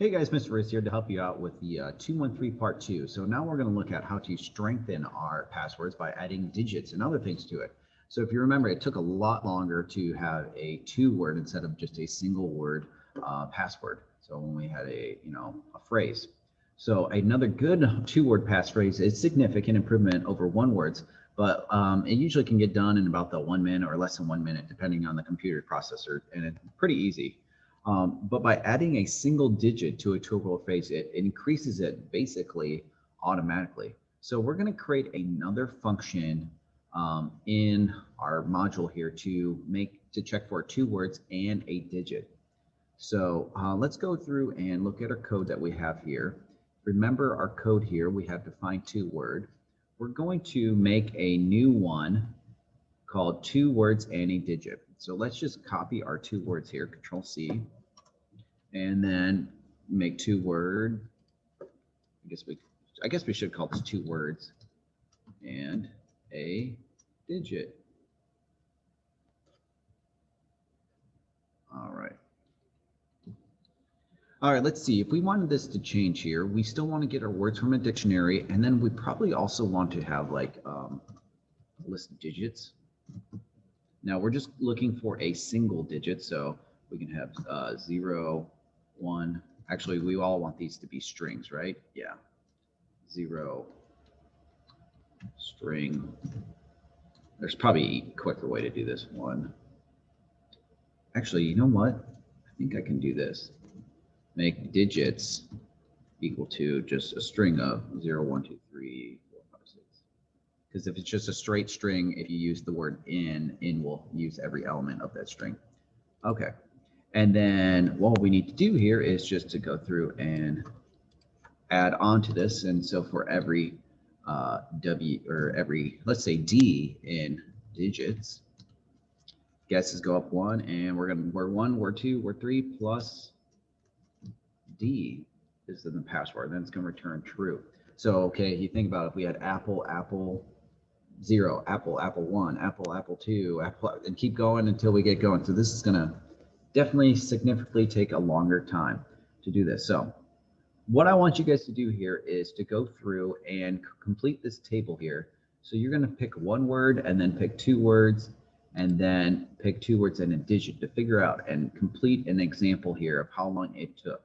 Hey guys, Mr. Riz here to help you out with the 213 part 2. So now we're going to look at how to strengthen our passwords by adding digits and other things to it. So if you remember, it took a lot longer to have a two-word instead of just a single word password. So when we had a phrase. So another good two-word passphrase is significant improvement over one words, but it usually can get done in about the 1 minute or less than 1 minute, depending on the computer processor, and it's pretty easy. But by adding a single digit to a two-word phrase, it increases it basically automatically. So we're going to create another function in our module here to check for two words and a digit. So let's go through and look at our code that we have here. Remember our code here, we have defined two word. We're going to make a new one called two words and a digit. So let's just copy our two words here, Control C, and then make two word. I guess we should call this two words and a digit. All right. All right, let's see. If we wanted this to change here, we still want to get our words from a dictionary, and then we probably also want to have like a list of digits. Now we're just looking for a single digit, so we can have 0, 1. Actually, we all want these to be strings, right? Yeah. 0, string. There's probably a quicker way to do this. 1. Actually, you know what? I think I can do this. Make digits equal to just a string of 0, 1, 2, 3, 4, 5, 6. Because if it's just a straight string, if you use the word in will use every element of that string. Okay. And then what we need to do here is just to go through and add on to this. And so for every W or every, let's say D in digits, guesses go up 1, and we're word 1, word 2, word 3 plus D is in the password. Then it's going to return true. So, okay, you think about if we had apple, apple 0, apple, apple 1, apple, apple 2, apple, and keep going until we get going. So this is going to definitely significantly take a longer time to do this. So what I want you guys to do here is to go through and complete this table here. So you're going to pick one word and then pick two words and then pick two words and a digit to figure out and complete an example here of how long it took.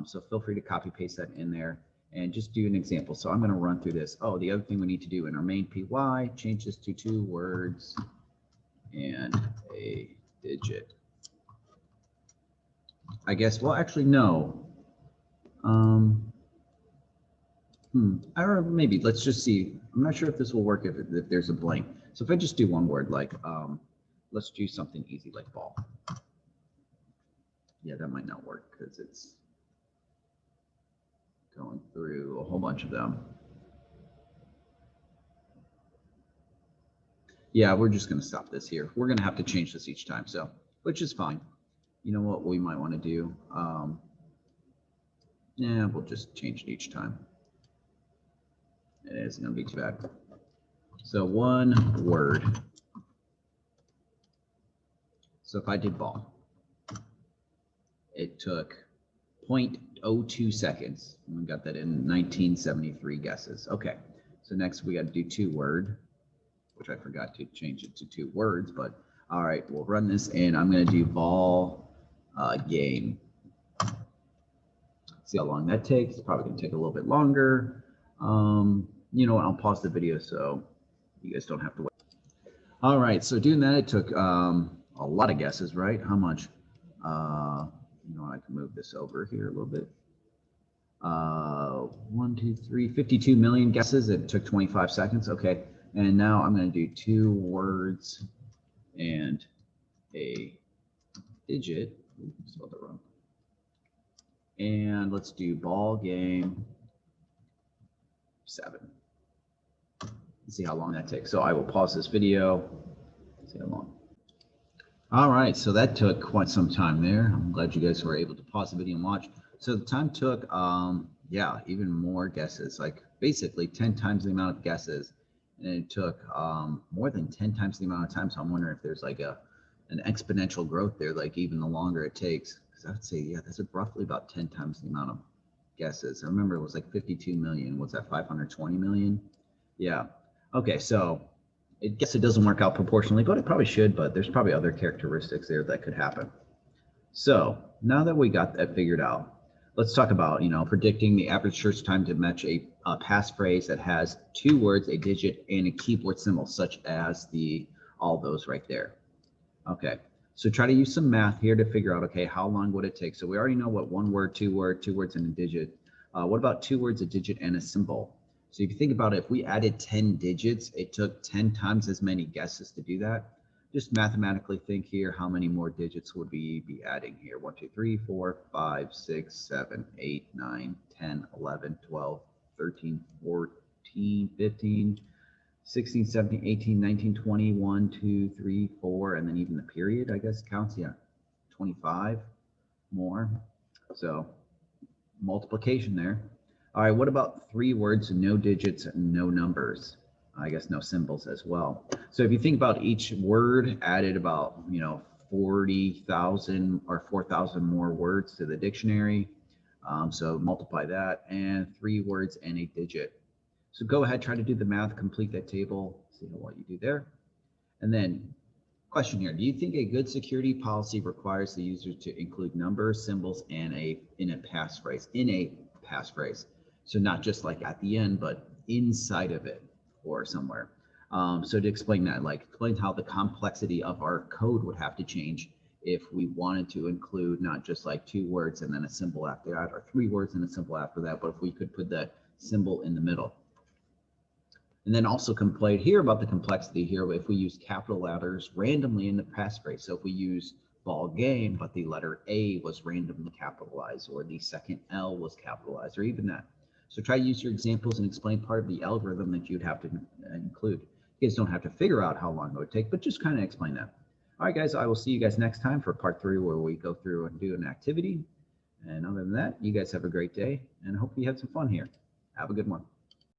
So feel free to copy paste that in there and just do an example. So I'm going to run through this. Oh, the other thing we need to do in our main PY, change this to two words and a digit. I guess, well, actually, no. Or maybe let's just see. I'm not sure if this will work if there's a blank. So if I just do one word, like, let's do something easy like ball. Yeah, that might not work because it's going through a whole bunch of them. Yeah, we're just going to stop this here. We're going to have to change this each time, so which is fine. You know what we might want to do? Yeah, we'll just change it each time. It isn't going to be too bad. So one word. So if I did ball, it took 0.02 seconds. We got that in 1973 guesses. Okay, so next we got to do two word, which I forgot to change it to two words, but all right, we'll run this and I'm going to do ball game. See how long that takes. It's probably going to take a little bit longer. You know what? I'll pause the video so you guys don't have to wait. All right, so doing that, it took a lot of guesses, right? How much? You know, I can move this over here a little bit. 1, 2, 3, 52 million guesses. It took 25 seconds. Okay, and now I'm going to do two words and a digit. Oops, spelled it wrong. And let's do ball game 7. Let's see how long that takes. So I will pause this video. See how long. All right, so that took quite some time there. I'm glad you guys were able to pause the video and watch. So the time took, yeah, even more guesses, like basically 10 times the amount of guesses. And it took more than 10 times the amount of time. So I'm wondering if there's like an exponential growth there, like even the longer it takes. because I would say, yeah, that's roughly about 10 times the amount of guesses. I remember it was like 52 million. What's that, 520 million? Yeah. Okay, so I guess it doesn't work out proportionally, but it probably should, but there's probably other characteristics there that could happen. So now that we got that figured out, let's talk about, predicting the average search time to match a passphrase that has 2 words, a digit, and a keyboard symbol, such as all those right there. Okay, so try to use some math here to figure out, okay, how long would it take? So we already know what 1 word, 2 words, and a digit. What about 2 words, a digit, and a symbol? So if you think about it, if we added 10 digits, it took 10 times as many guesses to do that. Just mathematically think here, how many more digits would we be adding here? 1, 2, 3, 4, 5, 6, 7, 8, 9, 10, 11, 12, 13, 14, 15, 16, 17, 18, 19, 20, 1, 2, 3, 4, and then even the period, I guess, counts. Yeah, 25 more. So multiplication there. All right, what about 3 words, no digits, no numbers? I guess no symbols as well. So if you think about each word added about, 40,000 or 4,000 more words to the dictionary. So multiply that, and 3 words and a digit. So go ahead, try to do the math, complete that table, see what you do there. And then question here, do you think a good security policy requires the user to include numbers, symbols, and in a passphrase? So not just like at the end, but inside of it or somewhere. So to explain that, explain how the complexity of our code would have to change if we wanted to include not just like 2 words and then a symbol after that, or 3 words and a symbol after that, but if we could put that symbol in the middle. And then also complain here about the complexity here if we use capital letters randomly in the passphrase. So if we use ball game, but the letter A was randomly capitalized, or the second L was capitalized, or even that. So try to use your examples and explain part of the algorithm that you'd have to include. You guys don't have to figure out how long it would take, but just kind of explain that. All right, guys, I will see you guys next time for part 3, where we go through and do an activity. And other than that, you guys have a great day, and I hope you had some fun here. Have a good one.